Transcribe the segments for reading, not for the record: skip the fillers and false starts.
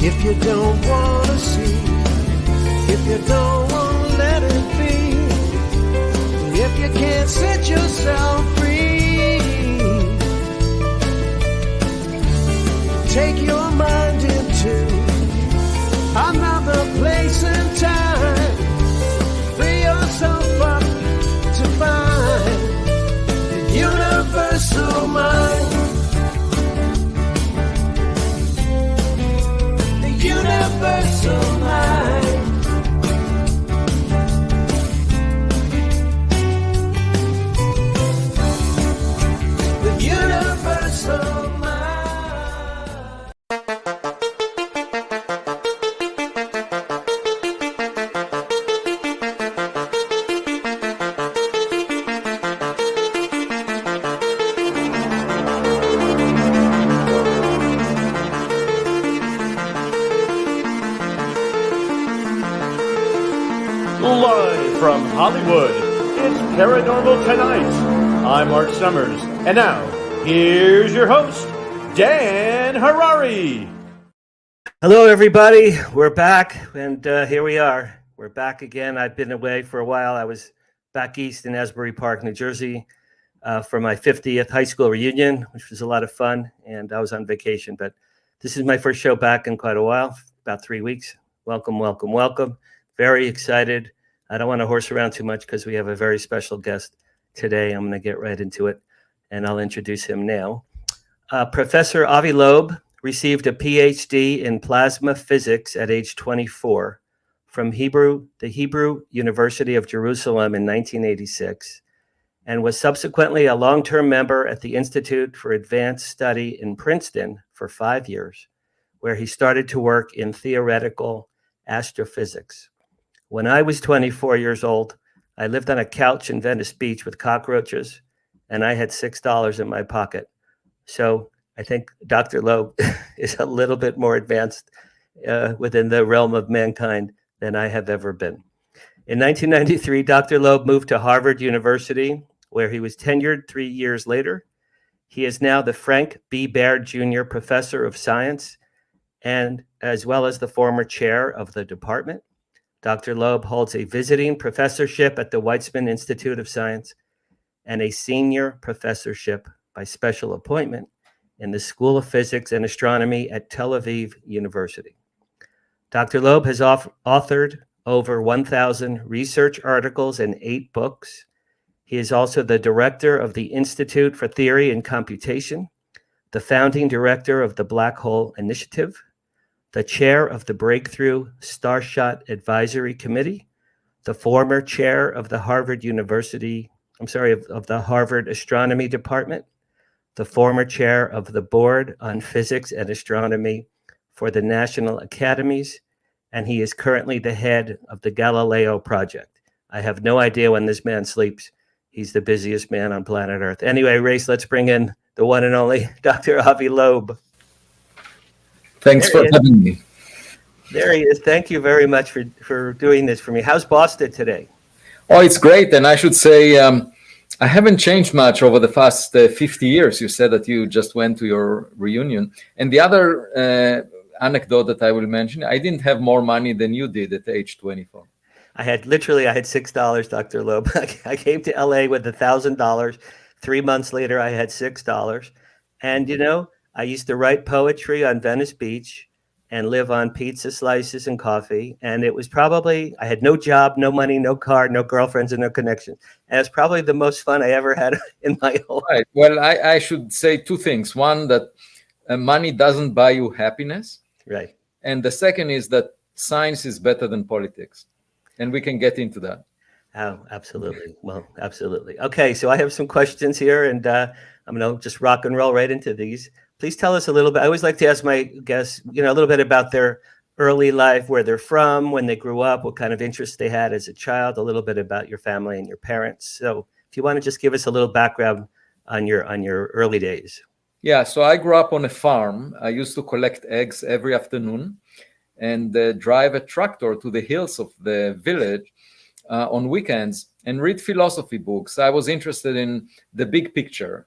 If you don't want to see, if you don't want to let it be, if you can't set yourself free, take your mind into another place and time. Free yourself up to find the universal mind. The universal mind. The universal mind. Live from Hollywood, it's Paranormal Tonight. I'm Mark Summers, and now, here's your host, Dan Harary. Hello, everybody. We're back, and here we are. We're back again. I've been away for a while. I was back east in Asbury Park, New Jersey, for my 50th high school reunion, which was a lot of fun, and I was on vacation. But this is my first show back in quite a while, about 3 weeks. Welcome, welcome, welcome. Very excited. I don't want to horse around too much because we have a very special guest today. I'm going to get right into it, and I'll introduce him now. Professor Avi Loeb received a PhD in plasma physics at age 24 from the Hebrew University of Jerusalem in 1986, and was subsequently a long-term member at the Institute for Advanced Study in Princeton for 5 years, where he started to work in theoretical astrophysics. When I was 24 years old, I lived on a couch in Venice Beach with cockroaches, and I had $6 in my pocket. So I think Dr. Loeb is a little bit more advanced within the realm of mankind than I have ever been. In 1993, Dr. Loeb moved to Harvard University, where he was tenured 3 years later. He is now the Frank B. Baird Jr. Professor of Science, and as well as the former chair of the department. Dr. Loeb holds a visiting professorship at the Weizmann Institute of Science and a senior professorship by special appointment in the School of Physics and Astronomy at Tel Aviv University. Dr. Loeb has authored over 1,000 research articles and 8 books. He is also the director of the Institute for Theory and Computation, the founding director of the Black Hole Initiative, the chair of the Breakthrough Starshot Advisory Committee, the former chair of the Harvard Astronomy Department, the former chair of the Board on Physics and Astronomy for the National Academies, and he is currently the head of the Galileo project. I have no idea when this man sleeps. He's the busiest man on planet Earth. Anyway, Race, let's bring in the one and only Dr. Avi Loeb. Thanks for having me. There he is. Thank you very much for doing this for me. How's Boston today? Oh, it's great. And I should say, I haven't changed much over the past 50 years. You said that you just went to your reunion. And the other anecdote that I will mention, I didn't have more money than you did at age 24. I had $6, Dr. Loeb. I came to LA with $1,000. 3 months later, I had $6. And, you know, I used to write poetry on Venice Beach and live on pizza slices and coffee. And it was probably, I had no job, no money, no car, no girlfriends, and no connections. And it's probably the most fun I ever had in my whole life. Right. Well, I should say 2 things. One, that money doesn't buy you happiness. Right. And the second is that science is better than politics. And we can get into that. Oh, absolutely. Well, absolutely. Okay, so I have some questions here, and I'm going to just rock and roll right into these. Please tell us a little bit. I always like to ask my guests, a little bit about their early life, where they're from, when they grew up, what kind of interests they had as a child, a little bit about your family and your parents. So if you want to just give us a little background on your early days. Yeah, so I grew up on a farm. I used to collect eggs every afternoon and drive a tractor to the hills of the village on weekends and read philosophy books. I was interested in the big picture.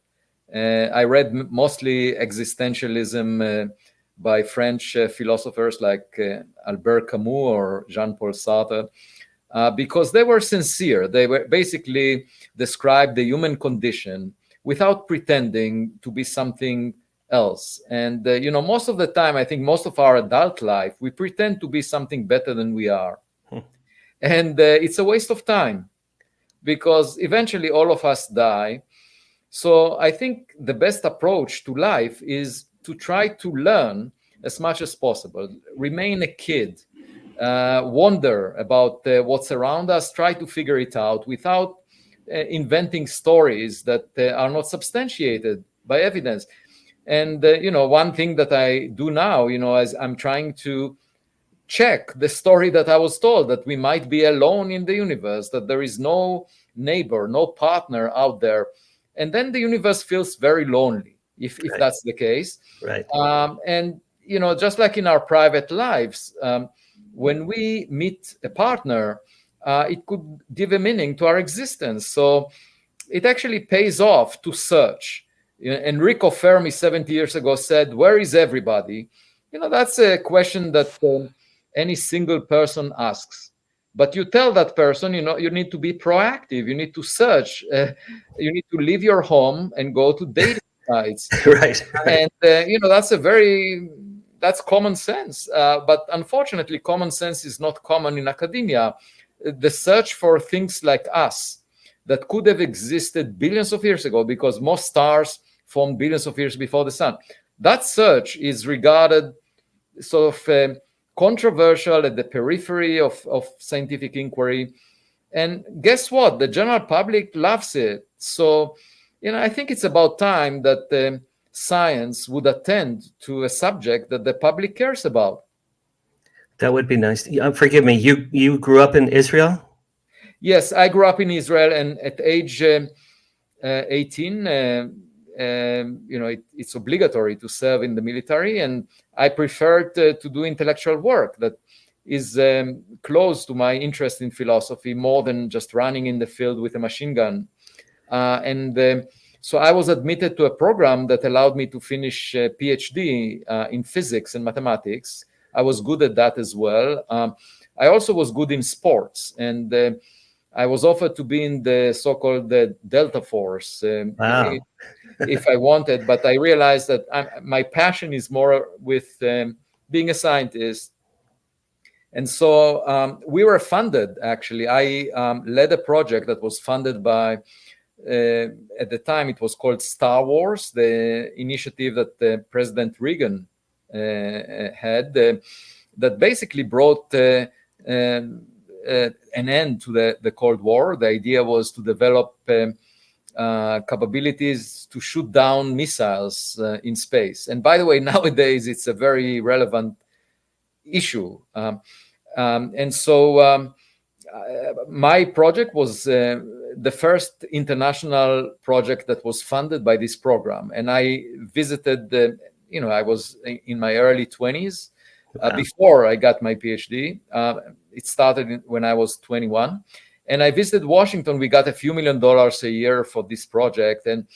I read mostly existentialism by French philosophers like Albert Camus or Jean-Paul Sartre, because they were sincere. They were basically described the human condition without pretending to be something else. And, most of the time, I think most of our adult life, we pretend to be something better than we are. And it's a waste of time, because eventually all of us die. So I think the best approach to life is to try to learn as much as possible, remain a kid, wonder about what's around us, try to figure it out without inventing stories that are not substantiated by evidence. And, one thing that I do now, as I'm trying to check the story that I was told, that we might be alone in the universe, that there is no neighbor, no partner out there. And then the universe feels very lonely, if that's the case. Right. And, just like in our private lives, when we meet a partner, it could give a meaning to our existence. So it actually pays off to search. Enrico Fermi 70 years ago said, "Where is everybody?" That's a question that any single person asks. But you tell that person, you need to be proactive. You need to search. You need to leave your home and go to dating sites. Right. And, that's common sense. But unfortunately, common sense is not common in academia. The search for things like us that could have existed billions of years ago, because most stars formed billions of years before the sun. That search is regarded sort of controversial, at the periphery of scientific inquiry. And guess what? The general public loves it. So, I think it's about time that science would attend to a subject that the public cares about. That would be nice. Forgive me, you grew up in Israel? Yes, I grew up in Israel, and at age 18, it's obligatory to serve in the military, and I preferred to do intellectual work that is close to my interest in philosophy, more than just running in the field with a machine gun. So I was admitted to a program that allowed me to finish a PhD in physics and mathematics. I was good at that as well. I also was good in sports, and I was offered to be in the so-called Delta Force. Wow. If I wanted, but I realized that my passion is more with being a scientist. And so we were funded, actually. I led a project that was funded by, at the time, it was called Star Wars, the initiative that President Reagan had, that basically brought an end to the Cold War. The idea was to develop capabilities to shoot down missiles in space. And by the way, nowadays it's a very relevant issue. And so my project was the first international project that was funded by this program. And I visited, I was in my early 20s before I got my PhD. It started when I was 21. And I visited Washington. We got a few $1 million a year for this project. And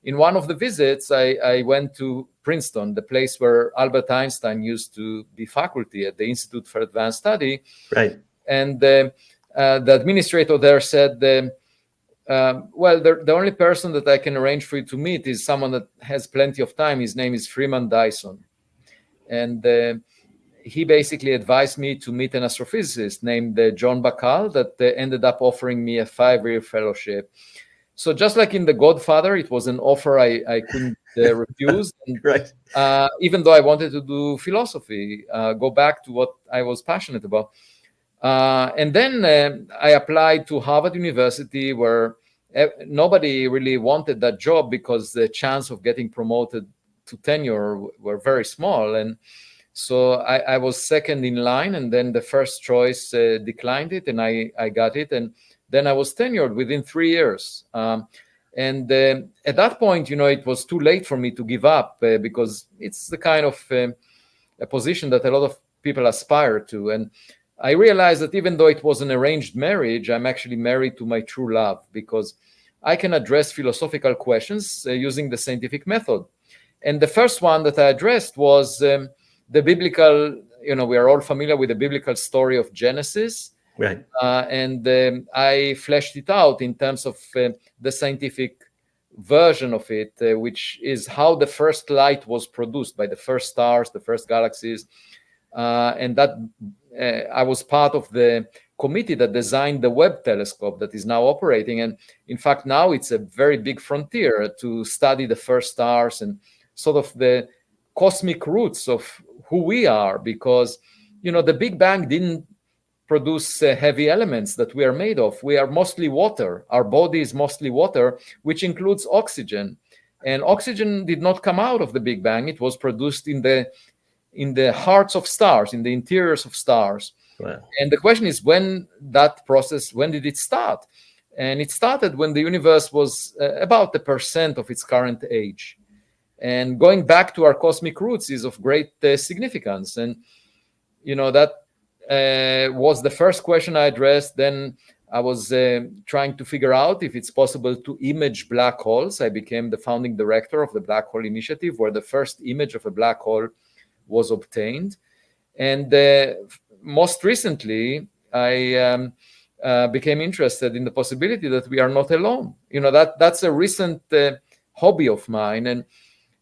in one of the visits, I went to Princeton, the place where Albert Einstein used to be faculty at the Institute for Advanced Study. Right. And the administrator there said, well, the only person that I can arrange for you to meet is someone that has plenty of time. His name is Freeman Dyson. And he basically advised me to meet an astrophysicist named John Bacall that ended up offering me a 5-year fellowship. So just like in The Godfather, it was an offer I couldn't refuse. And, right. Even though I wanted to do philosophy, go back to what I was passionate about. And then I applied to Harvard University, where nobody really wanted that job because the chance of getting promoted to tenure were very small. And so I was second in line, and then the first choice declined it, and I got it. And then I was tenured within 3 years. And at that point, it was too late for me to give up because it's the kind of a position that a lot of people aspire to. And I realized that even though it was an arranged marriage, I'm actually married to my true love, because I can address philosophical questions using the scientific method. And the first one that I addressed was the biblical, we are all familiar with the biblical story of Genesis. Right. And I fleshed it out in terms of the scientific version of it, which is how the first light was produced by the first stars, the first galaxies. And that I was part of the committee that designed the Webb telescope that is now operating. And in fact, now it's a very big frontier to study the first stars and sort of the cosmic roots of who we are, because, the Big Bang didn't produce heavy elements that we are made of. We are mostly water. Our body is mostly water, which includes oxygen. And oxygen did not come out of the Big Bang. It was produced in the hearts of stars, in the interiors of stars. Wow. And the question is, when did it start? And it started when the universe was about 1% of its current age. And going back to our cosmic roots is of great significance. And, that was the first question I addressed. Then I was trying to figure out if it's possible to image black holes. I became the founding director of the Black Hole Initiative, where the first image of a black hole was obtained. And most recently, I became interested in the possibility that we are not alone. That's a recent hobby of mine.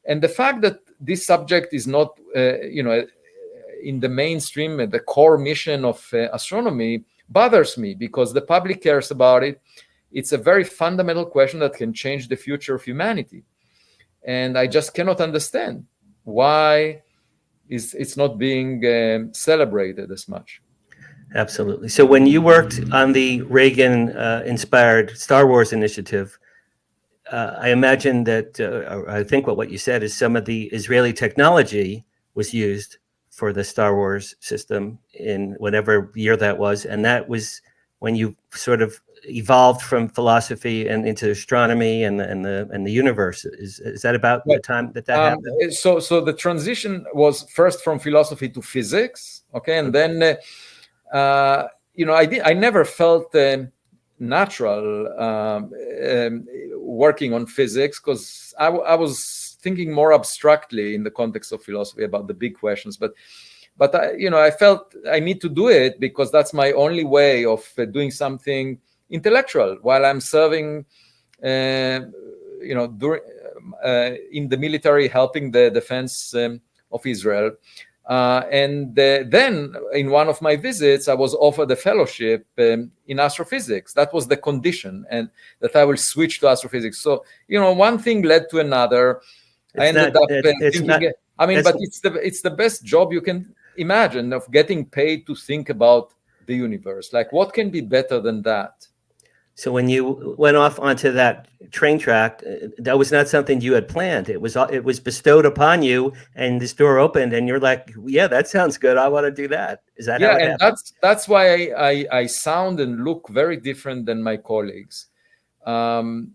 And the fact that this subject is not, in the mainstream, the core mission of astronomy bothers me, because the public cares about it. It's a very fundamental question that can change the future of humanity. And I just cannot understand why it's not being celebrated as much. Absolutely. So when you worked on the Reagan-inspired Star Wars initiative, I imagine that, I think what you said is some of the Israeli technology was used for the Star Wars system in whatever year that was. And that was when you sort of evolved from philosophy and into astronomy and the universe. Is that about the time that happened? So the transition was first from philosophy to physics. Okay. And then, I never felt natural working on physics, because I was thinking more abstractly in the context of philosophy about the big questions. But I felt I need to do it because that's my only way of doing something intellectual while I'm serving, in the military, helping the defense of Israel. And then in one of my visits, I was offered a fellowship in astrophysics. That was the condition, and that I will switch to astrophysics. So, one thing led to another. I ended up thinking, but it's the best job you can imagine, of getting paid to think about the universe. Like, what can be better than that? So when you went off onto that train track, that was not something you had planned. It was bestowed upon you, and this door opened, and you're like, "Yeah, that sounds good. I want to do that." Is that how it happened? And that's why I sound and look very different than my colleagues. I'm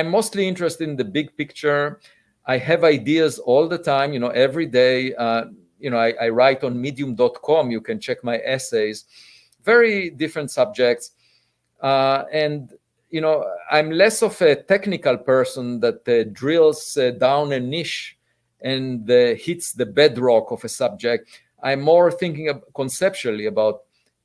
mostly interested in the big picture. I have ideas all the time. Every day. I write on Medium.com. You can check my essays. Very different subjects. And I'm less of a technical person that drills down a niche and hits the bedrock of a subject. I'm more thinking conceptually about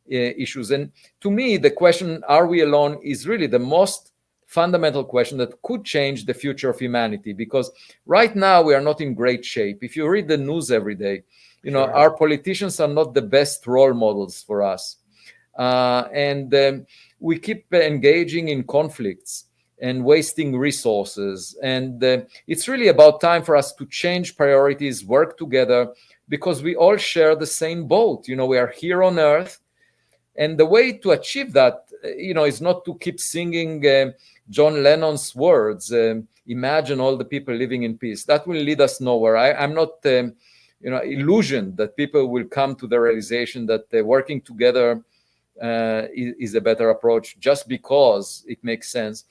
issues. And to me, the question, are we alone, is really the most fundamental question that could change the future of humanity. Because right now we are not in great shape. If you read the news every day, sure, our politicians are not the best role models for us. And we keep engaging in conflicts and wasting resources. And it's really about time for us to change priorities, work together, because we all share the same boat. We are here on Earth. And the way to achieve that, is not to keep singing John Lennon's words, imagine all the people living in peace. That will lead us nowhere. I'm not, illusioned that people will come to the realization that working together is a better approach just because it makes sense.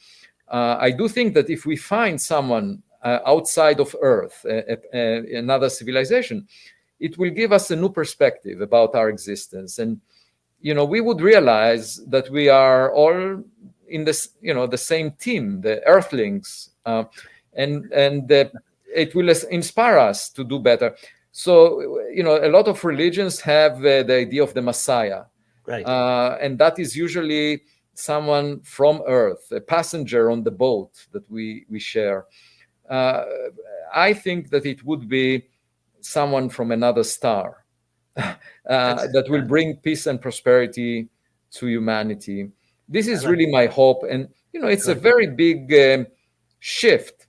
I do think that if we find someone outside of Earth, another civilization, it will give us a new perspective about our existence. And, we would realize that we are all in this, the same team, the Earthlings, and it will inspire us to do better. So, a lot of religions have the idea of the Messiah. Right. And that is usually someone from Earth, a passenger on the boat that we share. I think that it would be someone from another star that will bring peace and prosperity to humanity. This is really my hope. And, it's a very big shift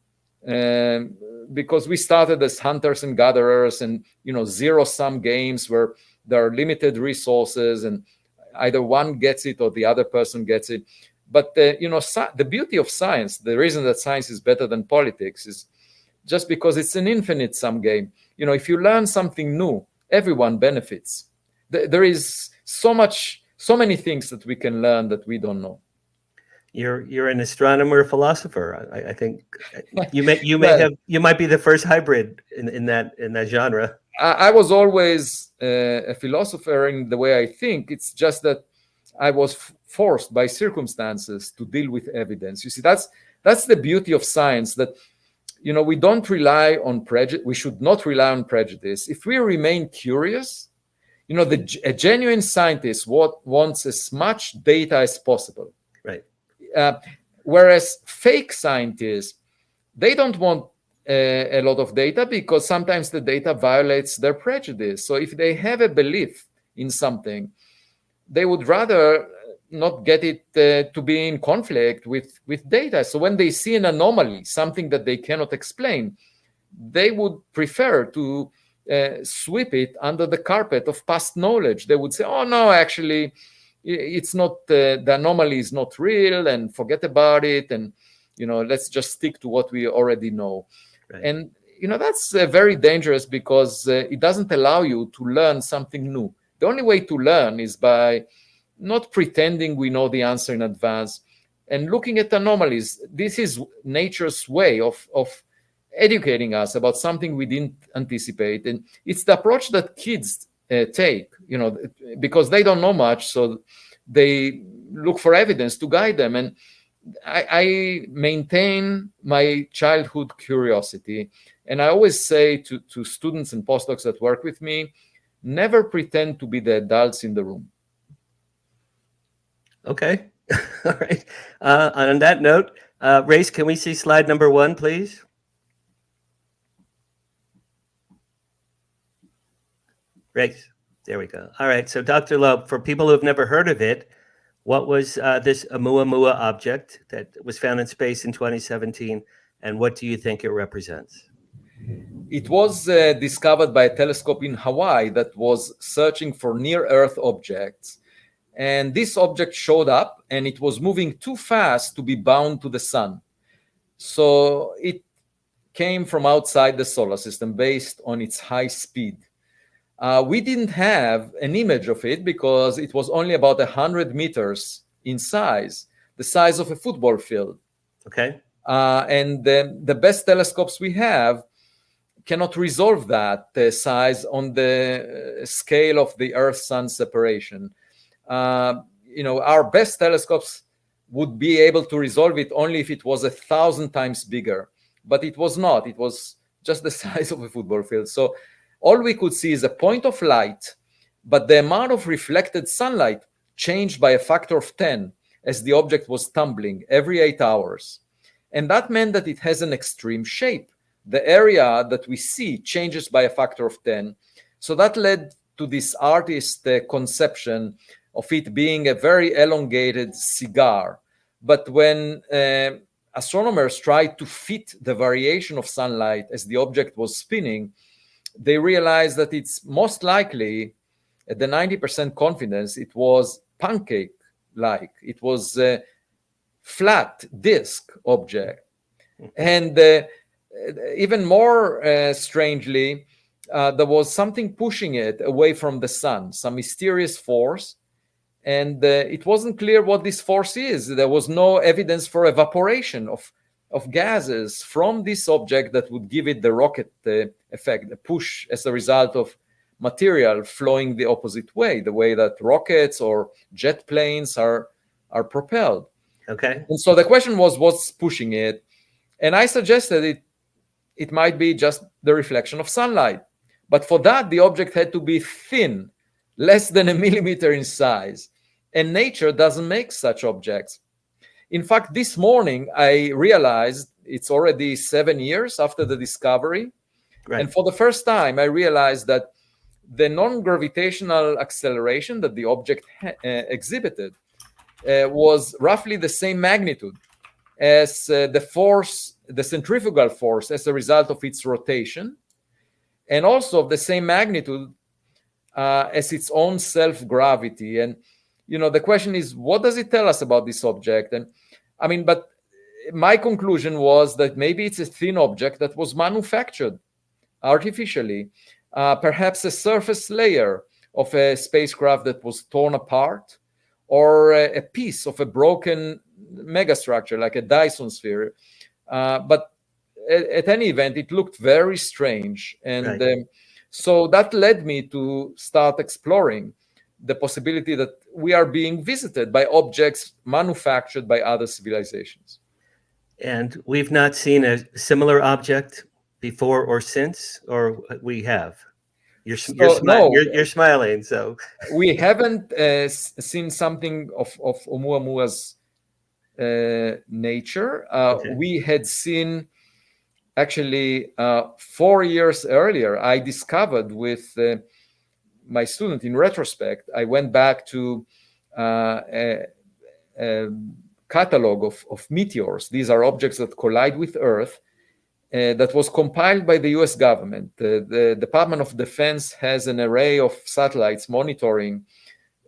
because we started as hunters and gatherers and, zero-sum games where there are limited resources and either one gets it or the other person gets it. But, the beauty of science, the reason that science is better than politics is just because it's an infinite sum game. If you learn something new, everyone benefits. There is so many things that we can learn that we don't know. You're an astronomer philosopher. I think you might be the first hybrid in that genre. I was always a philosopher in the way I think. It's just that I was forced by circumstances to deal with evidence. You see, that's the beauty of science, that we don't rely on prejudice. We should not rely on prejudice. If we remain curious, a genuine scientist wants as much data as possible. Right. Whereas fake scientists, they don't want a lot of data because sometimes the data violates their prejudice. So if they have a belief in something, they would rather not get it to be in conflict with data. So when they see an anomaly, something that they cannot explain, they would prefer to sweep it under the carpet of past knowledge. They would say, oh, no, actually, it's not, the anomaly is not real, and forget about it. And, let's just stick to what we already know. Right. And, that's very dangerous because it doesn't allow you to learn something new. The only way to learn is by not pretending we know the answer in advance and looking at anomalies. This is nature's way of educating us about something we didn't anticipate. And it's the approach that kids take, because they don't know much, so they look for evidence to guide them. And I maintain my childhood curiosity. And I always say to students and postdocs that work with me, never pretend to be the adults in the room. Okay. All right. On that note, Race, can we see slide number 1, please? Race. There we go. All right. So, Dr. Loeb, for people who have never heard of it, what was this Oumuamua object that was found in space in 2017, and what do you think it represents? It was discovered by a telescope in Hawaii that was searching for near-Earth objects. And this object showed up, and it was moving too fast to be bound to the sun. So it came from outside the solar system based on its high speed. We didn't have an image of it because it was only about 100 meters in size, the size of a football field. Okay. And the best telescopes we have cannot resolve that size on the scale of the Earth-Sun separation. Our best telescopes would be able to resolve it only if it was 1,000 times bigger, but it was not. It was just the size of a football field. So all we could see is a point of light, but the amount of reflected sunlight changed by a factor of 10 as the object was tumbling every 8 hours. And that meant that it has an extreme shape. The area that we see changes by a factor of 10. So that led to this artist conception of it being a very elongated cigar. But when astronomers tried to fit the variation of sunlight as the object was spinning, they realized that it's most likely, at the 90% confidence, it was pancake-like. It was a flat disk object. And even more strangely, there was something pushing it away from the sun, some mysterious force. And it wasn't clear what this force is. There was no evidence for evaporation of gases from this object that would give it the rocket effect, the push as a result of material flowing the opposite way, the way that rockets or jet planes are propelled. Okay. And so the question was, what's pushing it? And I suggested it might be just the reflection of sunlight. But for that, the object had to be thin, less than a millimeter in size. And nature doesn't make such objects. In fact, this morning, I realized it's already 7 years after the discovery. Right. And for the first time, I realized that the non-gravitational acceleration that the object exhibited was roughly the same magnitude as the force, the centrifugal force, as a result of its rotation, and also of the same magnitude as its own self-gravity. And, the question is, what does it tell us about this object? And but my conclusion was that maybe it's a thin object that was manufactured artificially, perhaps a surface layer of a spacecraft that was torn apart, or a piece of a broken megastructure like a Dyson sphere. But at any event, it looked very strange. And right. So that led me to start exploring the possibility that we are being visited by objects manufactured by other civilizations. And we've not seen a similar object before or since, or we have? You're smiling, so. We haven't seen something of Oumuamua nature. Okay. We had seen, actually, 4 years earlier, I discovered with my student, in retrospect, I went back to a catalog of meteors. These are objects that collide with Earth, that was compiled by the US government. The Department of Defense has an array of satellites monitoring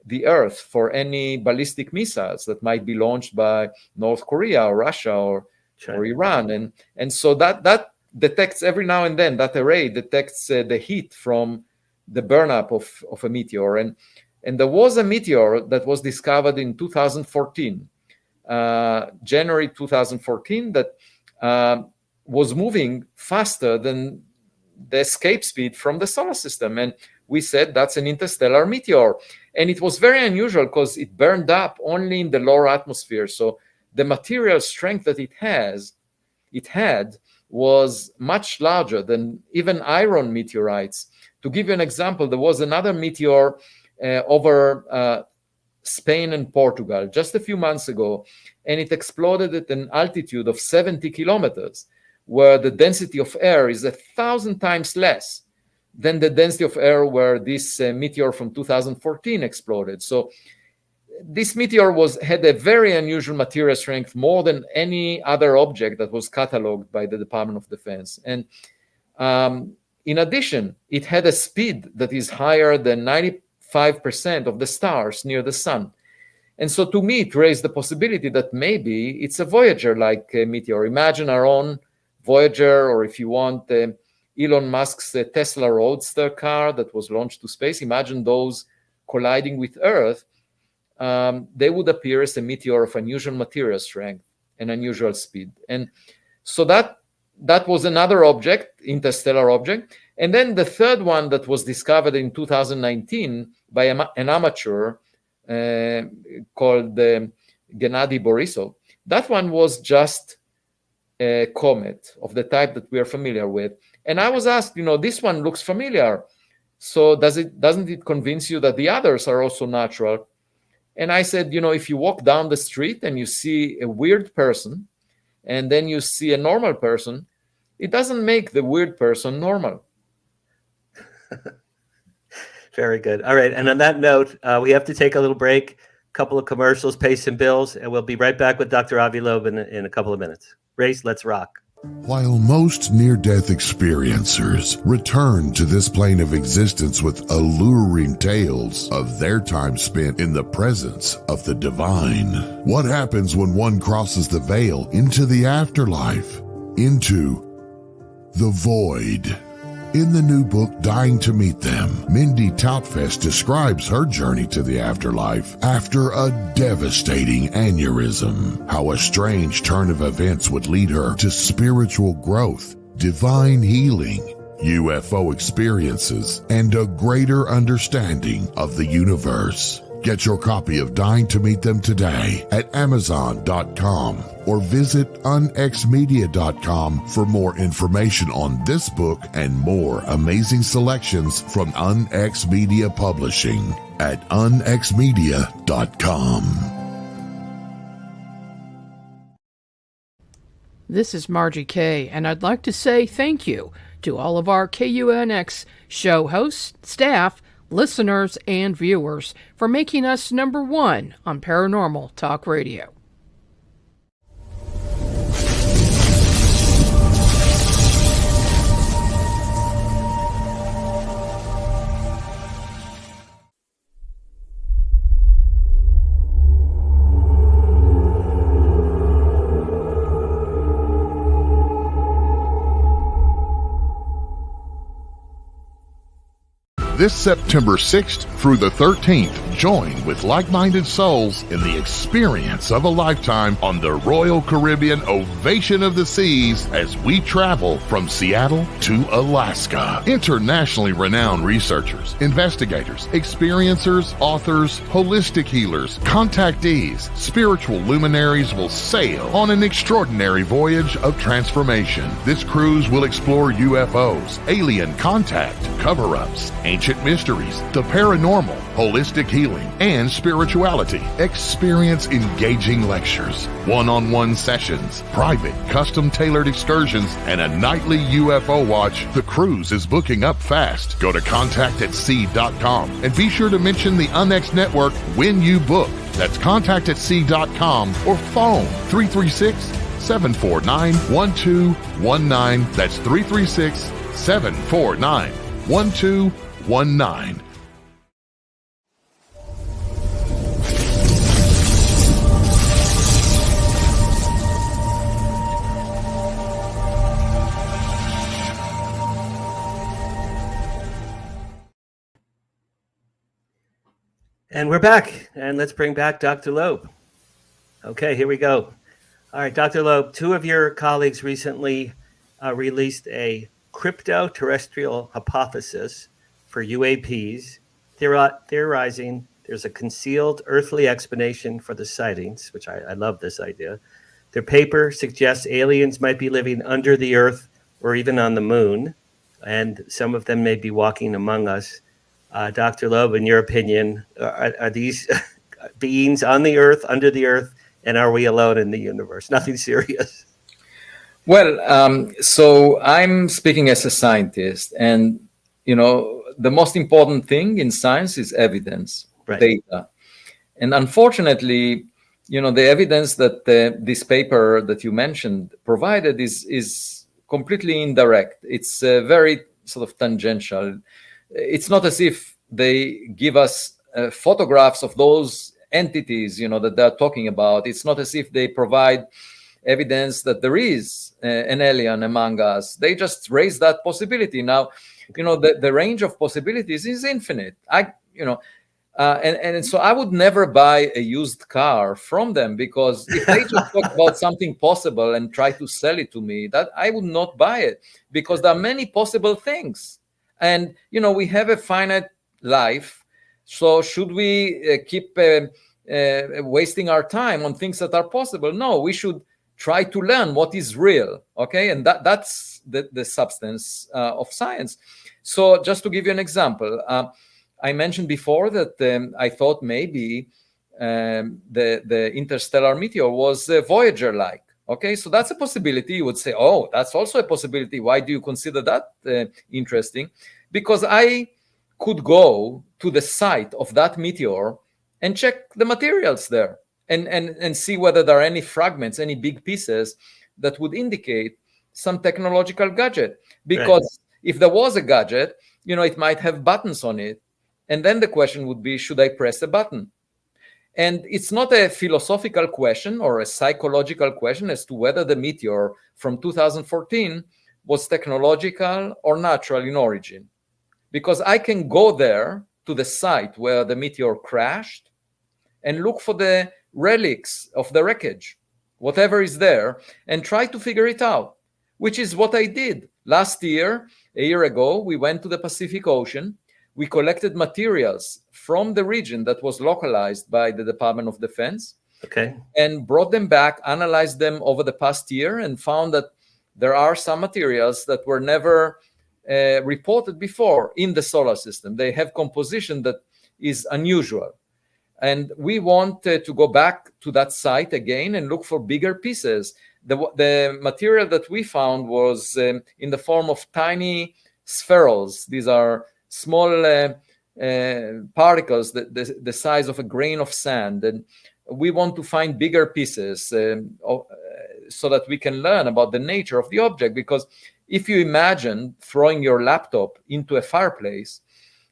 the Earth for any ballistic missiles that might be launched by North Korea or Russia or Iran. And so that detects every now and then, that array detects the heat from the burnup of a meteor. And there was a meteor that was discovered in 2014, January 2014, that was moving faster than the escape speed from the solar system. And we said that's an interstellar meteor. And it was very unusual because it burned up only in the lower atmosphere. So the material strength that it had was much larger than even iron meteorites. To give you an example, there was another meteor over Spain and Portugal just a few months ago, and it exploded at an altitude of 70 kilometers, where the density of air is 1,000 times less than the density of air where this meteor from 2014 exploded. So this meteor had a very unusual material strength, more than any other object that was cataloged by the Department of Defense. And in addition, it had a speed that is higher than 95% of the stars near the sun. And so to me, it raised the possibility that maybe it's a Voyager-like meteor. Imagine our own Voyager, or if you want, Elon Musk's Tesla Roadster car that was launched to space. Imagine those colliding with Earth. They would appear as a meteor of unusual material strength and unusual speed. And so that was another object, interstellar object. And then the third one that was discovered in 2019 by an amateur called Gennady Borisov. That one was just a comet of the type that we are familiar with. And I was asked, this one looks familiar. So doesn't it convince you that the others are also natural? And I said, if you walk down the street and you see a weird person, and then you see a normal person, it doesn't make the weird person normal. Very good. All right. And on that note, we have to take a little break, a couple of commercials, pay some bills, and we'll be right back with Dr. Avi Loeb in a couple of minutes. Race, let's rock. While most near-death experiencers return to this plane of existence with alluring tales of their time spent in the presence of the divine, what happens when one crosses the veil into the afterlife, into the void? In the new book, Dying to Meet Them, Mindy Tautfest describes her journey to the afterlife after a devastating aneurysm, how a strange turn of events would lead her to spiritual growth, divine healing, UFO experiences, and a greater understanding of the universe. Get your copy of Dying to Meet Them today at Amazon.com or visit unxmedia.com for more information on this book and more amazing selections from UnX Media Publishing at unxmedia.com. This is Margie Kay, and I'd like to say thank you to all of our KUNX show hosts, staff, listeners, and viewers for making us number one on Paranormal Talk Radio. This September 6th through the 13th, join with like-minded souls in the experience of a lifetime on the Royal Caribbean Ovation of the Seas as we travel from Seattle to Alaska. Internationally renowned researchers, investigators, experiencers, authors, holistic healers, contactees, spiritual luminaries will sail on an extraordinary voyage of transformation. This cruise will explore UFOs, alien contact, cover-ups, ancient mysteries, the paranormal, holistic healing, and spirituality. Experience engaging lectures, one-on-one sessions, private, custom-tailored excursions, and a nightly UFO watch. The cruise is booking up fast. Go to contactatsea.com and be sure to mention the UnX Network when you book. That's contactatsea.com or phone 336-749-1219. That's 336-749-1219. And we're back, and let's bring back Dr. Loeb. Okay, here we go. All right, Dr. Loeb, two of your colleagues recently released a crypto-terrestrial hypothesis for UAPs, theorizing there's a concealed earthly explanation for the sightings, which I love this idea. Their paper suggests aliens might be living under the earth or even on the moon, and some of them may be walking among us. Dr. Loeb, in your opinion, are these beings on the earth, under the earth, and are we alone in the universe? Nothing serious. Well, so I'm speaking as a scientist, and, you know, the most important thing in science is evidence, right. Data. And unfortunately, you know, the evidence that this paper that you mentioned provided is completely indirect. It's very sort of tangential. It's not as if they give us photographs of those entities, you know, that they're talking about. It's not as if they provide evidence that there is an alien among us. They just raise that possibility. Now, you know, the range of possibilities is infinite. And so I would never buy a used car from them, because if they just talk about something possible and try to sell it to me, that I would not buy it, because there are many possible things. And, you know, we have a finite life. So should we keep wasting our time on things that are possible? No, we should try to learn what is real. Okay. And that's the substance of science. So just to give you an example, I mentioned before that I thought maybe the interstellar meteor was Voyager-like. Okay, so that's a possibility. You would say, oh, that's also a possibility. Why do you consider that interesting? Because I could go to the site of that meteor and check the materials there and see whether there are any fragments, any big pieces that would indicate some technological gadget. Because if there was a gadget, you know, it might have buttons on it. And then the question would be, should I press a button? And it's not a philosophical question or a psychological question as to whether the meteor from 2014 was technological or natural in origin. Because I can go there to the site where the meteor crashed and look for the relics of the wreckage, whatever is there, and try to figure it out, which is what I did. Last year, a year ago, we went to the Pacific Ocean. we collected materials from the region that was localized by the Department of Defense, Okay. and brought them back, analyzed them over the past year, and found that there are some materials that were never reported before in the solar system. They have composition that is unusual. And we want to go back to that site again and look for bigger pieces. The material that we found was in the form of tiny spherules. These are small particles, the size of a grain of sand. And we want to find bigger pieces so that we can learn about the nature of the object. Because if you imagine throwing your laptop into a fireplace,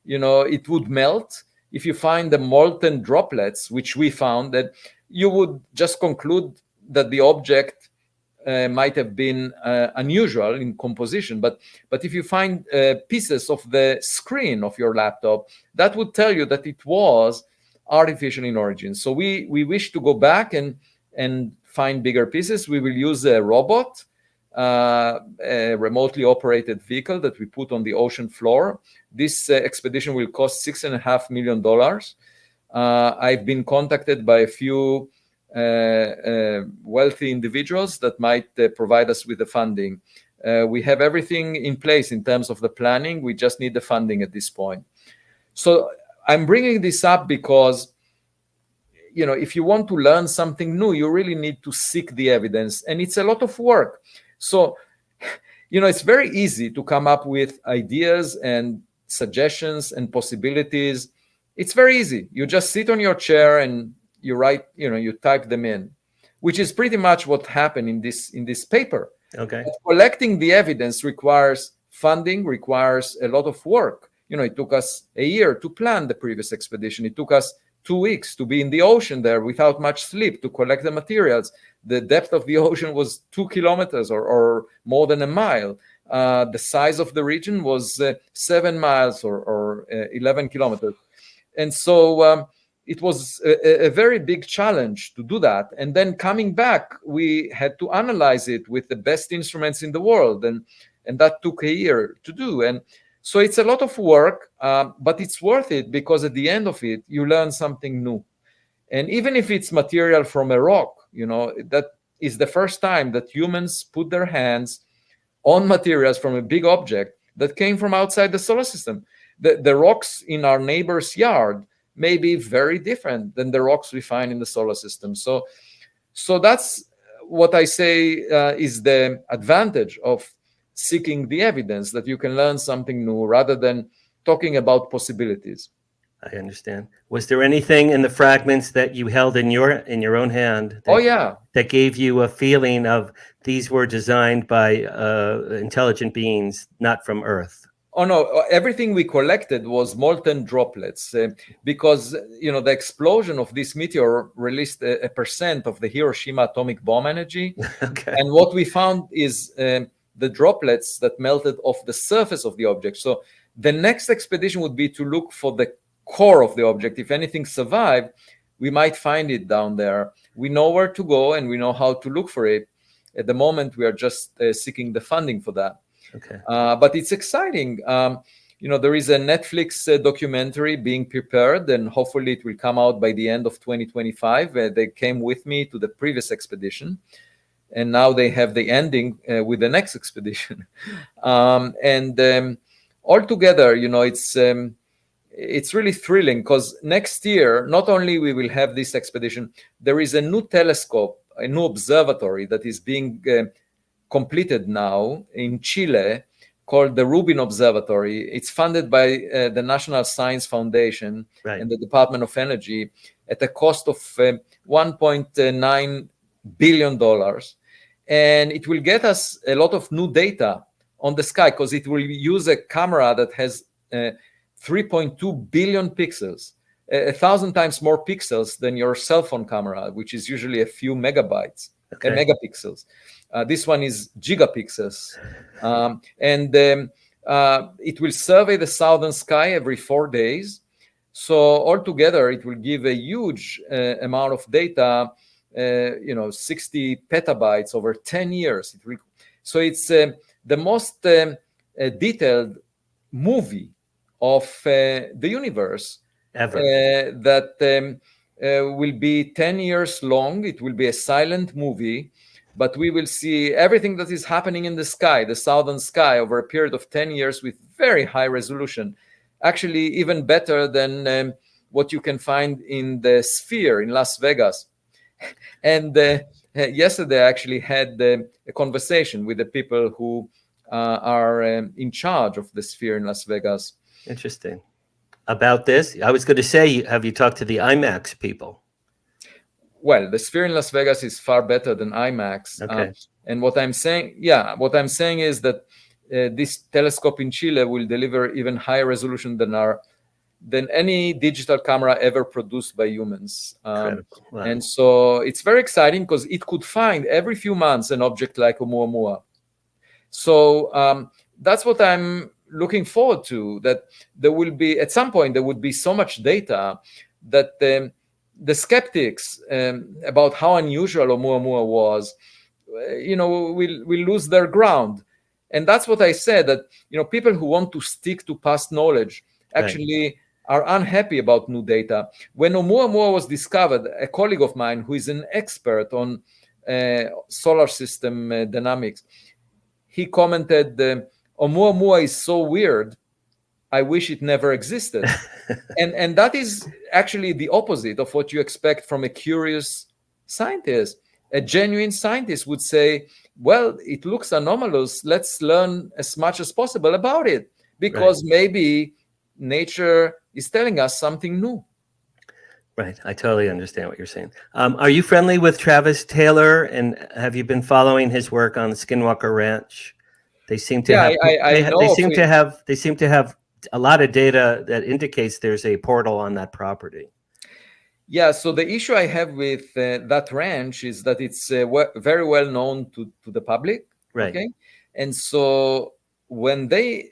it would melt. If you find the molten droplets, which we found, that you would just conclude that the object might have been unusual in composition. But if you find pieces of the screen of your laptop, that would tell you that it was artificial in origin. So we wish to go back and find bigger pieces. We will use a robot, a remotely operated vehicle that we put on the ocean floor. This expedition will cost $6.5 million. I've been contacted by a few wealthy individuals that might provide us with the funding. We have everything in place in terms of the planning. We just need the funding at this point. So I'm bringing this up because, if you want to learn something new, you really need to seek the evidence, and it's a lot of work. So, it's very easy to come up with ideas and suggestions and possibilities. It's very easy. You just sit on your chair and you write, you type them in, which is pretty much what happened in this paper. Okay. But collecting the evidence requires funding, requires a lot of work. It took us a year to plan the previous expedition. It took us 2 weeks to be in the ocean there without much sleep to collect the materials. The depth of the ocean was 2 kilometers or more than a mile. The size of the region was 7 miles or 11 kilometers. And so it was a very big challenge to do that. And then coming back, we had to analyze it with the best instruments in the world. And that took a year to do. And so it's a lot of work, but it's worth it because at the end of it, you learn something new. And even if it's material from a rock, that is the first time that humans put their hands on materials from a big object that came from outside the solar system. The rocks in our neighbor's yard may be very different than the rocks we find in the solar system. So that's what I say is the advantage of seeking the evidence, that you can learn something new rather than talking about possibilities. I understand. Was there anything in the fragments that you held in your own hand that gave you a feeling of these were designed by intelligent beings, not from Earth? Oh no, everything we collected was molten droplets because the explosion of this meteor released a percent of the Hiroshima atomic bomb energy. Okay. And what we found is the droplets that melted off the surface of the object. So the next expedition would be to look for the core of the object. If anything survived, we might find it down there. We know where to go and we know how to look for it. At the moment, we are just seeking the funding for that. Okay. But it's exciting. There is a Netflix documentary being prepared, and hopefully it will come out by the end of 2025. They came with me to the previous expedition, and now they have the ending with the next expedition. Altogether, it's really thrilling because next year, not only we will have this expedition, there is a new telescope, a new observatory that is being completed now in Chile called the Rubin Observatory. It's funded by the National Science Foundation and the Department of Energy at a cost of $1.9 billion. And it will get us a lot of new data on the sky because it will use a camera that has 3.2 billion pixels, 1,000 times more pixels than your cell phone camera, which is usually a few megapixels. This one is gigapixels. It will survey the southern sky every 4 days. So altogether, it will give a huge amount of data, 60 petabytes over 10 years. So it's the most detailed movie of the universe Ever. that will be 10 years long. It will be a silent movie, but we will see everything that is happening in the sky, the southern sky, over a period of 10 years with very high resolution. Actually, even better than what you can find in the Sphere in Las Vegas. And yesterday, I actually had a conversation with the people who are in charge of the Sphere in Las Vegas. Interesting. About this, I was going to say, have you talked to the IMAX people? Well, the Sphere in Las Vegas is far better than IMAX. Okay. And what I'm saying is that this telescope in Chile will deliver even higher resolution than any digital camera ever produced by humans. Wow. And so it's very exciting because it could find every few months an object like Oumuamua. So that's what I'm looking forward to, that there will be, at some point, there would be so much data that the skeptics about how unusual Oumuamua was, will lose their ground. And that's what I said, that, people who want to stick to past knowledge actually are unhappy about new data. When Oumuamua was discovered, a colleague of mine who is an expert on solar system dynamics, he commented, Oumuamua is so weird, I wish it never existed. and that is actually the opposite of what you expect from a curious scientist. A genuine scientist would say, well, it looks anomalous. Let's learn as much as possible about it, because maybe nature is telling us something new. Right. I totally understand what you're saying. Are you friendly with Travis Taylor, and have you been following his work on Skinwalker Ranch? They seem to have they seem to have a lot of data that indicates there's a portal on that property. Yeah, so the issue I have with that ranch is that it's very well known to the public. Right. Okay, and so when the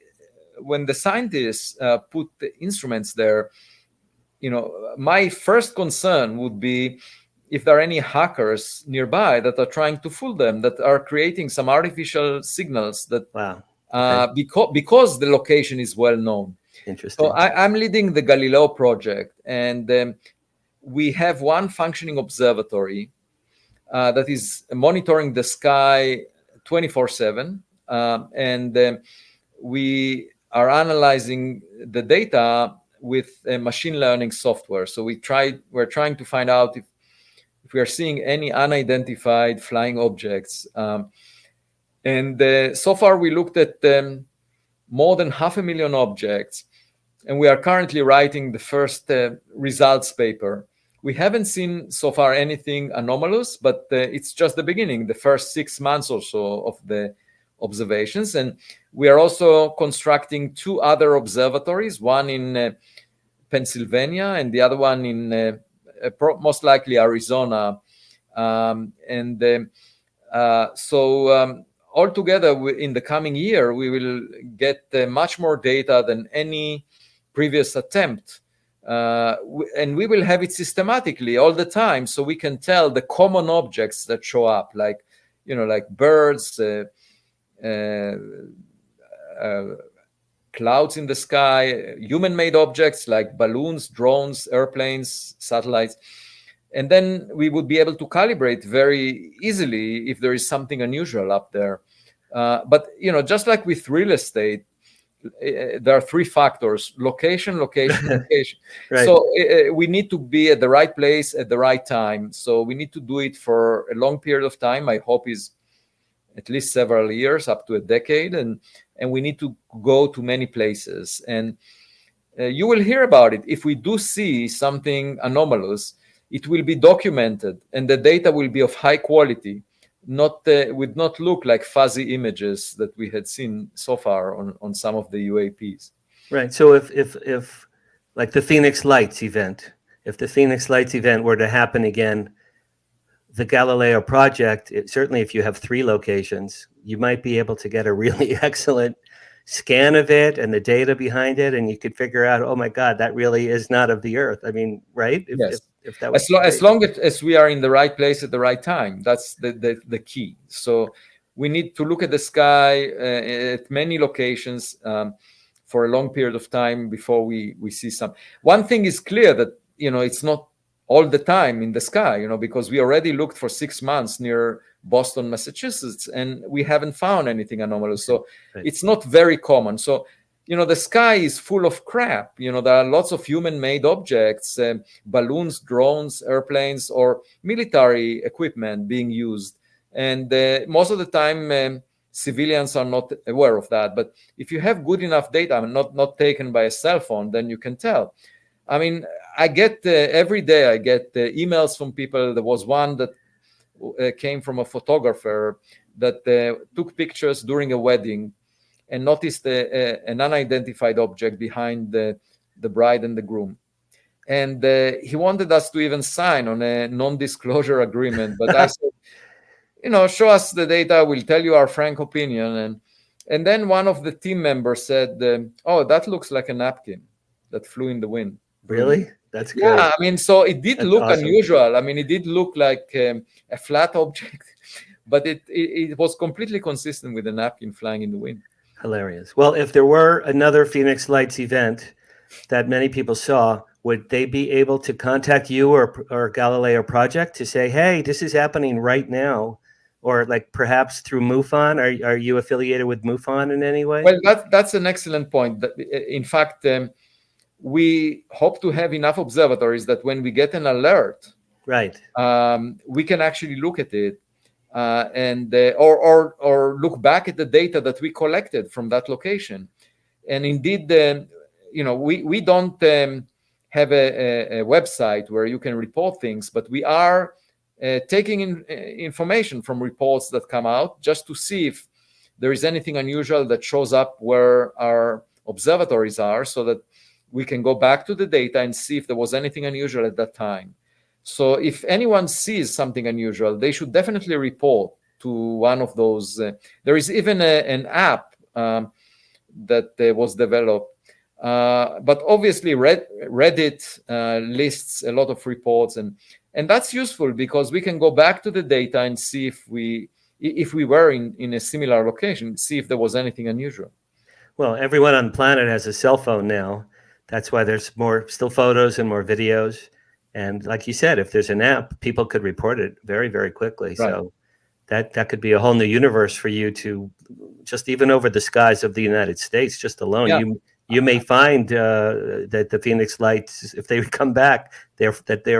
scientists put the instruments there, my first concern would be if there are any hackers nearby that are trying to fool them, that are creating some artificial signals that because the location is well known. Interesting. So I'm leading the Galileo project, and we have one functioning observatory that is monitoring the sky 24/7, and we are analyzing the data with machine learning software. So we're trying to find out if we are seeing any unidentified flying objects. And so far we looked at more than 500,000 objects, and we are currently writing the first results paper. We haven't seen so far anything anomalous, but it's just the beginning, the first 6 months or so of the observations. And we are also constructing 2 other observatories, one in Pennsylvania and the other one in most likely Arizona. So altogether, in the coming year, we will get much more data than any previous attempt. And we will have it systematically all the time, so we can tell the common objects that show up, like birds, clouds in the sky, human-made objects like balloons, drones, airplanes, satellites. And then we would be able to calibrate very easily if there is something unusual up there. But just like with real estate, there are 3 factors: location, location. Right. So we need to be at the right place at the right time. So we need to do it for a long period of time. My hope is at least several years, up to a decade, and we need to go to many places. And you will hear about it. If we do see something anomalous, it will be documented, and the data will be of high quality. Would not look like fuzzy images that we had seen so far on some of the UAPs. Right. So if like the Phoenix Lights event, if the Phoenix Lights event were to happen again, the Galileo project, certainly if you have 3 locations, you might be able to get a really excellent scan of it and the data behind it, and you could figure out, oh my God, that really is not of the Earth. I mean, right? Yes. If that was as long as we are in the right place at the right time, that's the key. So we need to look at the sky at many locations. for a long period of time before we see some. One thing is clear, that it's not all the time in the sky, because we already looked for 6 months near Boston, Massachusetts, and we haven't found anything anomalous. So it's not very common. So the sky is full of crap. There are lots of human-made objects, balloons, drones, airplanes, or military equipment being used. And most of the time, civilians are not aware of that. But if you have good enough data, not taken by a cell phone, then you can tell. I mean, I get every day, I get emails from people. There was one that came from a photographer that took pictures during a wedding and noticed an unidentified object behind the bride and the groom. And he wanted us to even sign on a non-disclosure agreement. But I said, show us the data, we'll tell you our frank opinion. And then one of the team members said, oh, that looks like a napkin that flew in the wind. Really? That's great. Yeah, I mean, so it did look awesome. Unusual. I mean, it did look like a flat object, but it was completely consistent with a napkin flying in the wind. Hilarious. Well, if there were another Phoenix Lights event that many people saw, would they be able to contact you or Galileo Project to say, hey, this is happening right now? Or like perhaps through MUFON? Are you affiliated with MUFON in any way? Well, that's an excellent point. In fact, we hope to have enough observatories that when we get an alert, right, we can actually look at it and or look back at the data that we collected from that location. And indeed, we don't have a website where you can report things, but we are taking information from reports that come out just to see if there is anything unusual that shows up where our observatories are, so that we can go back to the data and see if there was anything unusual at that time. So if anyone sees something unusual, they should definitely report to one of those. There is even an app that was developed. But obviously Reddit lists a lot of reports, and that's useful because we can go back to the data and see if we were in a similar location, see if there was anything unusual. Well, everyone on the planet has a cell phone now. That's why there's more still photos and more videos. And like you said, if there's an app, people could report it very, very quickly. Right. So that could be a whole new universe for you to just even over the skies of the United States, just alone. Yeah. You may find that the Phoenix Lights, if they come back, they're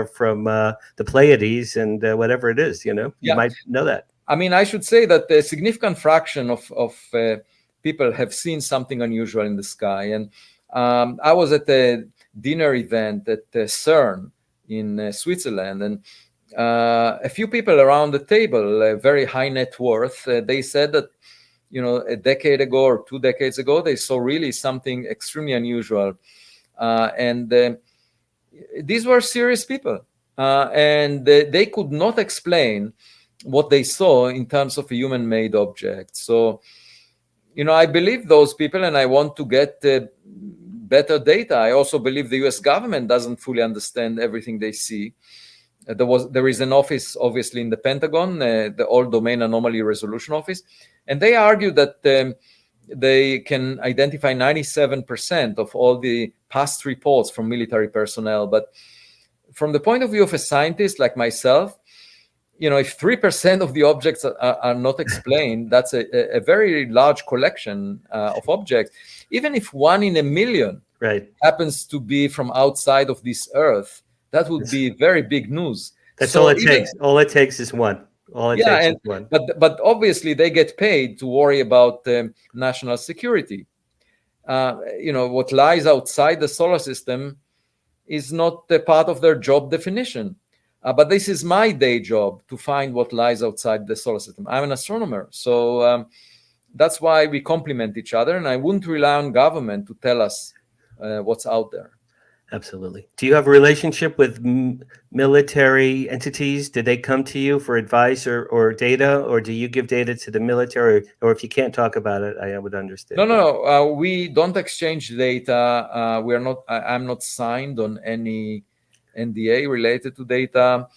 from the Pleiades and whatever it is, you might know that. I mean, I should say that a significant fraction of people have seen something unusual in the sky. And I was at a dinner event at CERN in Switzerland, and a few people around the table, very high net worth, they said that, a decade ago or 2 decades ago, they saw really something extremely unusual. And these were serious people. And they could not explain what they saw in terms of a human-made object. So, I believe those people, and I want to get better data. I also believe the US government doesn't fully understand everything they see. There is an office, obviously, in the Pentagon, the All Domain Anomaly Resolution Office, and they argue that they can identify 97% of all the past reports from military personnel. But from the point of view of a scientist like myself, if 3% of the objects are not explained, that's a very large collection of objects. Even if 1 in a million happens to be from outside of this Earth, that would be very big news. That's all it takes. All it takes is one. All it takes is one. But obviously they get paid to worry about national security. What lies outside the solar system is not a part of their job definition. But this is my day job, to find what lies outside the solar system. I'm an astronomer. So that's why we complement each other. And I wouldn't rely on government to tell us what's out there. Absolutely. Do you have a relationship with military entities? Did they come to you for advice or data, or do you give data to the military? Or if you can't talk about it, I would understand. No. We don't exchange data. I'm not signed on any NDA related to data.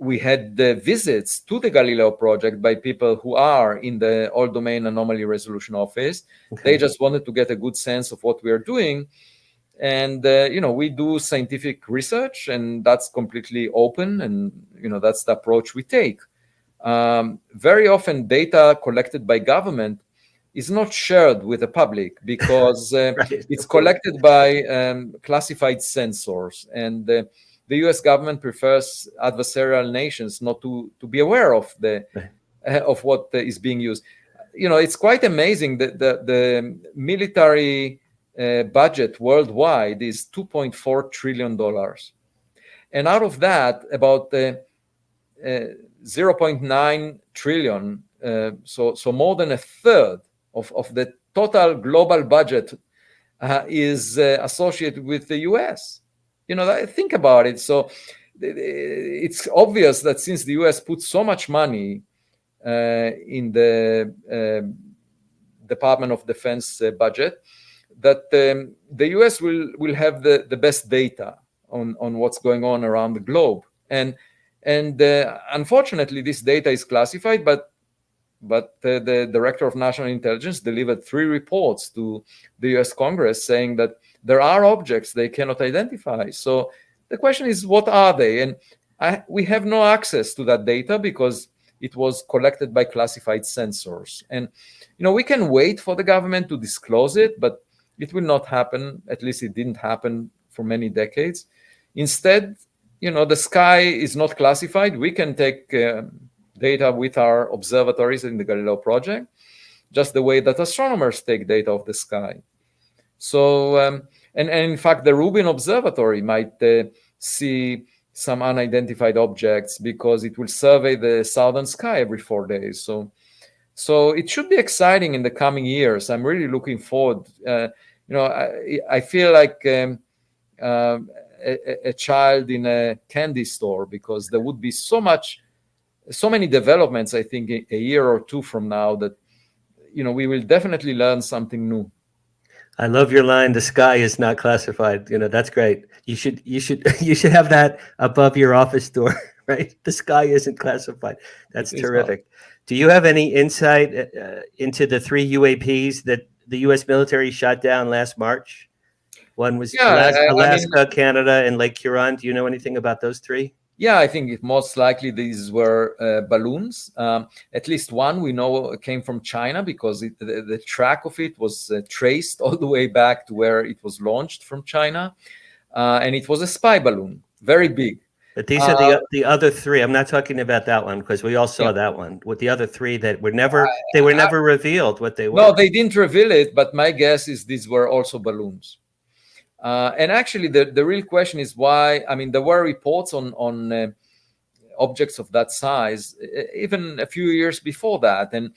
we had the visits to the Galileo project by people who are in the All Domain Anomaly Resolution Office. Okay. They just wanted to get a good sense of what we are doing. And, we do scientific research, and that's completely open. And, that's the approach we take. Very often data collected by government is not shared with the public because Right. it's collected by classified sensors. And the US government prefers adversarial nations not to be aware of of what is being used. It's quite amazing that the military budget worldwide is $2.4 trillion. And out of that, about 0.9 trillion, so more than a third of the total global budget is associated with the US. Think about it. So it's obvious that since the US put so much money in the Department of Defense budget, that the US will have the best data on what's going on around the globe. And unfortunately, this data is classified, but the Director of National Intelligence delivered 3 reports to the US Congress saying that there are objects they cannot identify. So the question is, what are they? And we have no access to that data because it was collected by classified sensors. And, we can wait for the government to disclose it, but it will not happen. At least it didn't happen for many decades. Instead, the sky is not classified. We can take data with our observatories in the Galileo project, just the way that astronomers take data of the sky. So, and in fact, the Rubin Observatory might see some unidentified objects because it will survey the southern sky every 4 days. So it should be exciting in the coming years. I'm really looking forward. I feel like a child in a candy store because there would be so many developments, I think, a year or two from now that, we will definitely learn something new. I love your line. The sky is not classified. That's great. You should have that above your office door, right? The sky isn't classified. That's terrific. Do you have any insight into the 3 UAPs that the U.S. military shot down last March? One was Alaska, Canada, and Lake Huron. Do you know anything about those 3? Yeah, I think most likely these were balloons. At least one we know came from China because the track of it was traced all the way back to where it was launched from China. And it was a spy balloon, very big. But these are the other 3. I'm not talking about that one because we all saw that one. With the other 3 that were never revealed what they were. No, they didn't reveal it. But my guess is these were also balloons. And actually, the real question is why. I mean, there were reports on objects of that size even a few years before that, and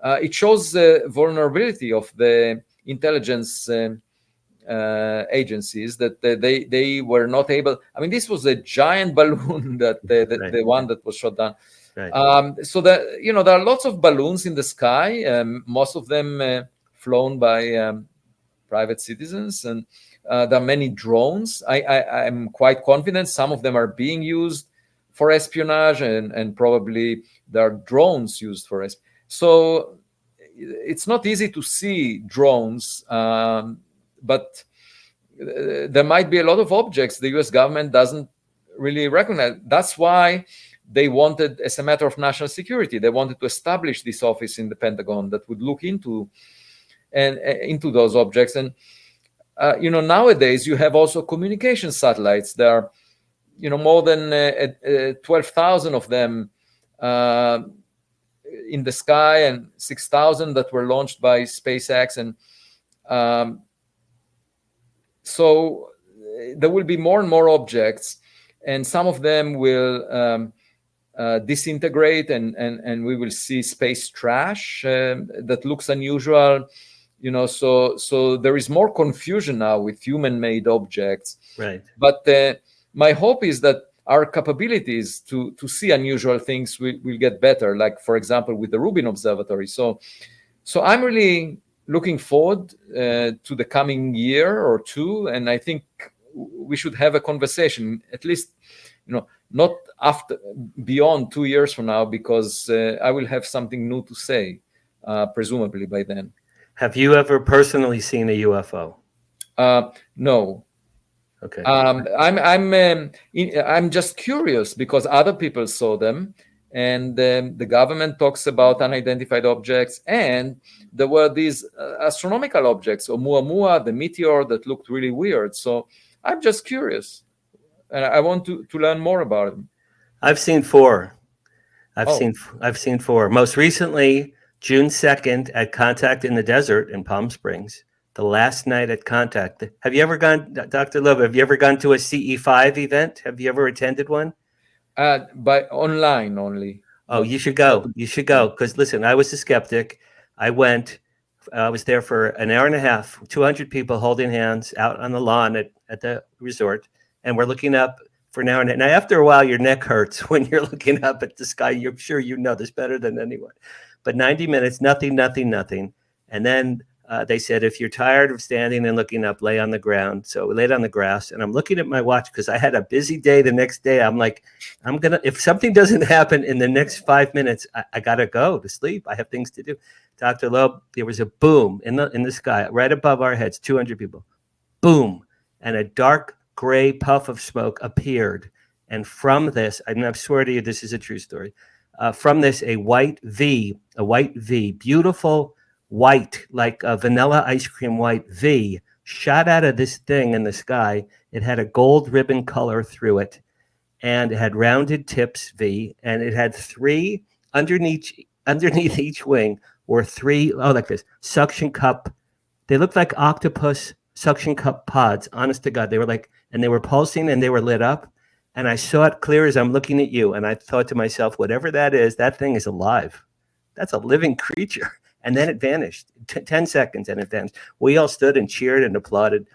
it shows the vulnerability of the intelligence agencies that they were not able. I mean, this was a giant balloon that the one that was shot down. Right. So that there are lots of balloons in the sky, most of them flown by private citizens, and there are many drones. I'm quite confident some of them are being used for espionage, and probably there are drones used for espionage. So it's not easy to see drones, but there might be a lot of objects the US government doesn't really recognize. That's why they wanted, as a matter of national security, they wanted to establish this office in the Pentagon that would look into those objects. And nowadays you have also communication satellites. There are more than 12,000 of them in the sky, and 6,000 that were launched by SpaceX. And so there will be more and more objects, and some of them will disintegrate, and we will see space trash that looks unusual. So there is more confusion now with human-made objects. Right. But my hope is that our capabilities to see unusual things will get better, like, for example, with the Rubin Observatory. So I'm really looking forward to the coming year or two, and I think we should have a conversation, at least not after beyond 2 years from now, because I will have something new to say, presumably by then. Have you ever personally seen a UFO? No. Okay. I'm just curious because other people saw them, and the government talks about unidentified objects, and there were these astronomical objects, Oumuamua, the meteor that looked really weird. So I'm just curious, and I want to learn more about them. I've seen 4. I've seen 4. Most recently, June 2nd at Contact in the Desert in Palm Springs. The last night at Contact. Have you ever gone, Dr. Loeb, have you ever gone to a CE5 event? Have you ever attended one? By online only. Oh, you should go. You should go. Because listen, I was a skeptic. I went. I was there for an hour and a half, 200 people holding hands out on the lawn at the resort. And we're looking up for an hour and a half. Now, after a while, your neck hurts when you're looking up at the sky. You're sure you know this better than anyone. But 90 minutes, nothing. And then they said, if you're tired of standing and looking up, lay on the ground. So we laid on the grass, and I'm looking at my watch because I had a busy day the next day. I'm like, if something doesn't happen in the next 5 minutes, I got to go to sleep. I have things to do. Dr. Loeb, there was a boom in the sky right above our heads, 200 people. Boom. And a dark gray puff of smoke appeared. And from this, I swear to you, this is a true story. From this, a white V, beautiful white, like a vanilla ice cream white V, shot out of this thing in the sky. It had a gold ribbon color through it, and it had rounded tips, V, and it had 3 underneath each wing were 3, like this, suction cup. They looked like octopus suction cup pods, honest to God. They were like, and they were pulsing and they were lit up. And I saw it clear as I'm looking at you. And I thought to myself, whatever that is, that thing is alive. That's a living creature. And then it vanished. 10 seconds and it vanished. We all stood and cheered and applauded.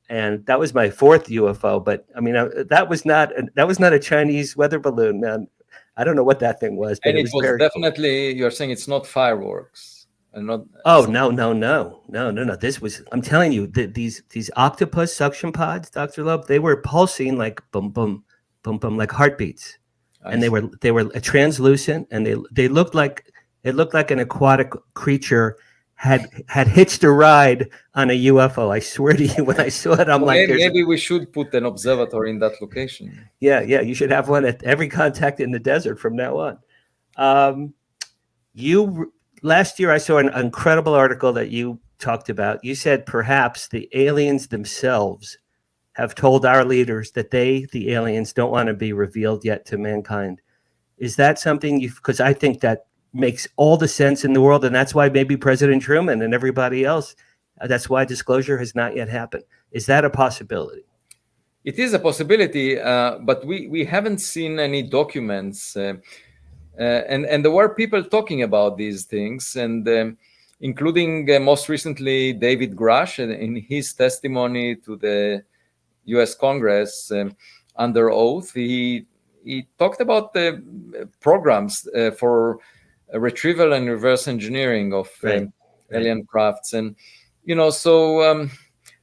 And that was my 4th UFO. But I mean, that was not a Chinese weather balloon, man. I don't know what that thing was. But and it was definitely, you're saying it's not fireworks. And not. Oh, no. This was, I'm telling you, these octopus suction pods, Dr. Loeb, they were pulsing like boom, boom, boom, boom, like heartbeats. And they were translucent, and they looked like, it looked like an aquatic creature had hitched a ride on a UFO. I swear to you, when I saw it, I'm like, maybe we should put an observatory in that location. Yeah, you should have one at every Contact in the Desert from now on. Last year, I saw an incredible article that you talked about. You said perhaps the aliens themselves have told our leaders that the aliens, don't want to be revealed yet to mankind. Is that something because I think that makes all the sense in the world, and that's why maybe President Truman and everybody else, that's why disclosure has not yet happened. Is that a possibility? It is a possibility, but we haven't seen any documents, and there were people talking about these things, and including most recently David Grush in his testimony to the U.S. Congress under oath. He talked about the programs for retrieval and reverse engineering of alien crafts, and so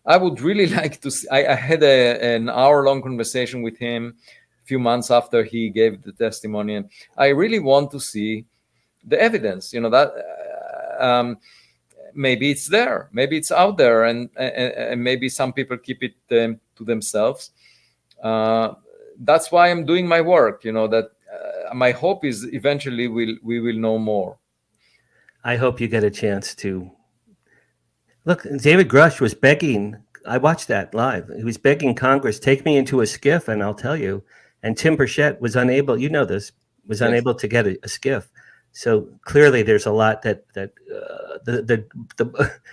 I would really like to see. I had an hour-long conversation with him a few months after he gave the testimony, and I really want to see the evidence. That maybe it's there, maybe it's out there, and maybe some people keep it to themselves. That's why I'm doing my work. That. My hope is eventually we will know more. I hope you get a chance to look. David Grush was begging. I watched that live. He was begging Congress, take me into a skiff, and I'll tell you. And Tim Burchett was unable. You know this, was unable to get a skiff. So clearly, there's a lot that the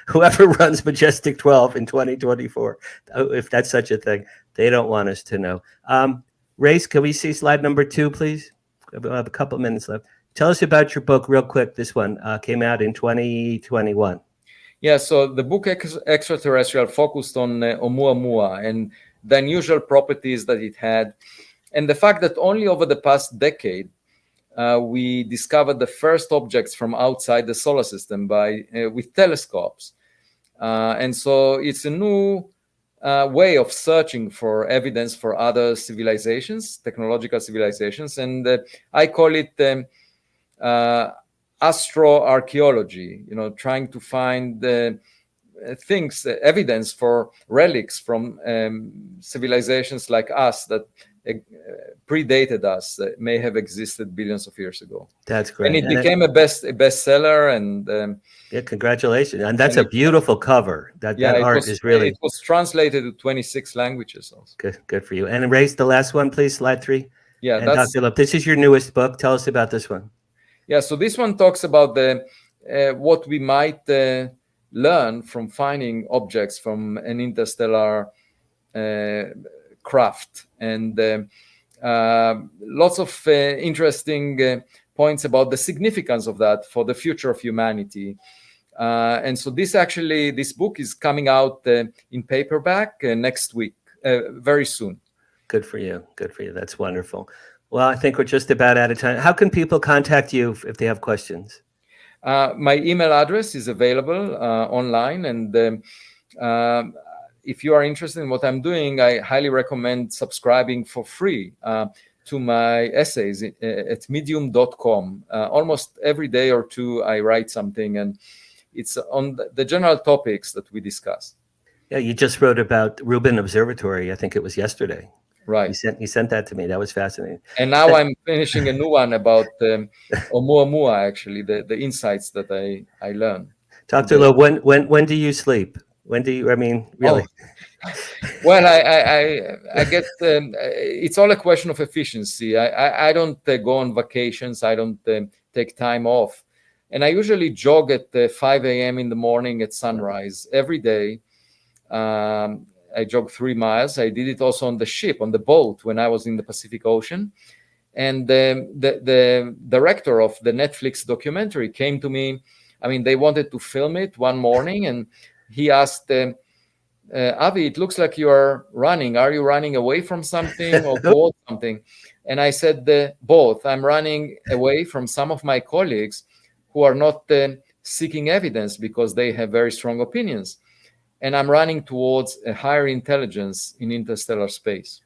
whoever runs Majestic 12 in 2024, if that's such a thing, they don't want us to know. Race, can we see slide number 2, please? We have a couple of minutes left. Tell us about your book real quick. This one came out in 2021. Yeah, so the book Extraterrestrial focused on Oumuamua and the unusual properties that it had, and the fact that only over the past decade we discovered the first objects from outside the solar system with telescopes. And so it's a new way of searching for evidence for other civilizations, technological civilizations, and I call it astroarchaeology. Trying to find evidence for relics from civilizations like us that predated us, that may have existed billions of years ago. That's great. And it became a bestseller. And yeah, congratulations. And that's a beautiful cover. That art is really. It was translated to 26 languages also. Good for you. And erase the last one, please, slide 3. Yeah, and Dr. Loeb, this is your newest book. Tell us about this one. Yeah, so this one talks about what we might learn from finding objects from an interstellar craft, and lots of interesting points about the significance of that for the future of humanity. And so this book is coming out in paperback next week, very soon. Good for you. Good for you. That's wonderful. Well, I think we're just about out of time. How can people contact you if they have questions? My email address is available online, and if you are interested in what I'm doing, I highly recommend subscribing for free to my essays at medium.com. Almost every day or two, I write something, and it's on the general topics that we discuss. Yeah, you just wrote about Rubin Observatory. I think it was yesterday. Right. You sent that to me. That was fascinating. And now I'm finishing a new one about Oumuamua, actually, the insights that I learned. Dr. Loeb, when do you sleep? When do you, really? Oh. Well, I get, it's all a question of efficiency. I don't go on vacations. I don't take time off. And I usually jog at 5 a.m. in the morning at sunrise every day. I jogged 3 miles. I did it also on the ship, on the boat, when I was in the Pacific Ocean. And the director of the Netflix documentary came to me. They wanted to film it one morning, and he asked, Avi, it looks like you are running. Are you running away from something or towards something? And I said, both. I'm running away from some of my colleagues who are not seeking evidence because they have very strong opinions. And I'm running towards a higher intelligence in interstellar space.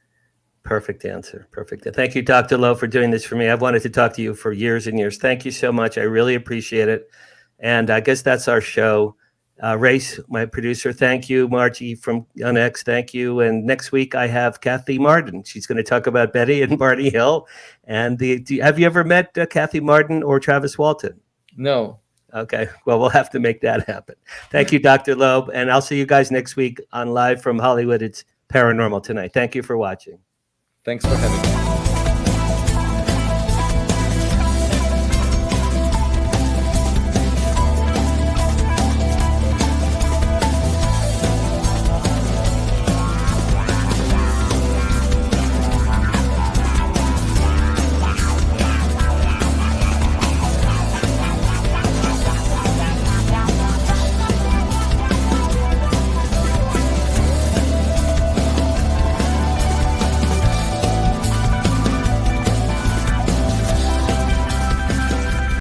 Perfect answer. Perfect. Thank you, Dr. Loeb, for doing this for me. I've wanted to talk to you for years and years. Thank you so much. I really appreciate it. And I guess that's our show. Race, my producer, thank you. Margie from UNX, thank you. And next week I have Kathy Marden. She's going to talk about Betty and Barney Hill. And have you ever met Kathy Marden or Travis Walton? No. Okay, well, we'll have to make that happen. Thank you, Dr. Loeb, and I'll see you guys next week on Live from Hollywood. It's Paranormal Tonight. Thank you for watching. Thanks for having me.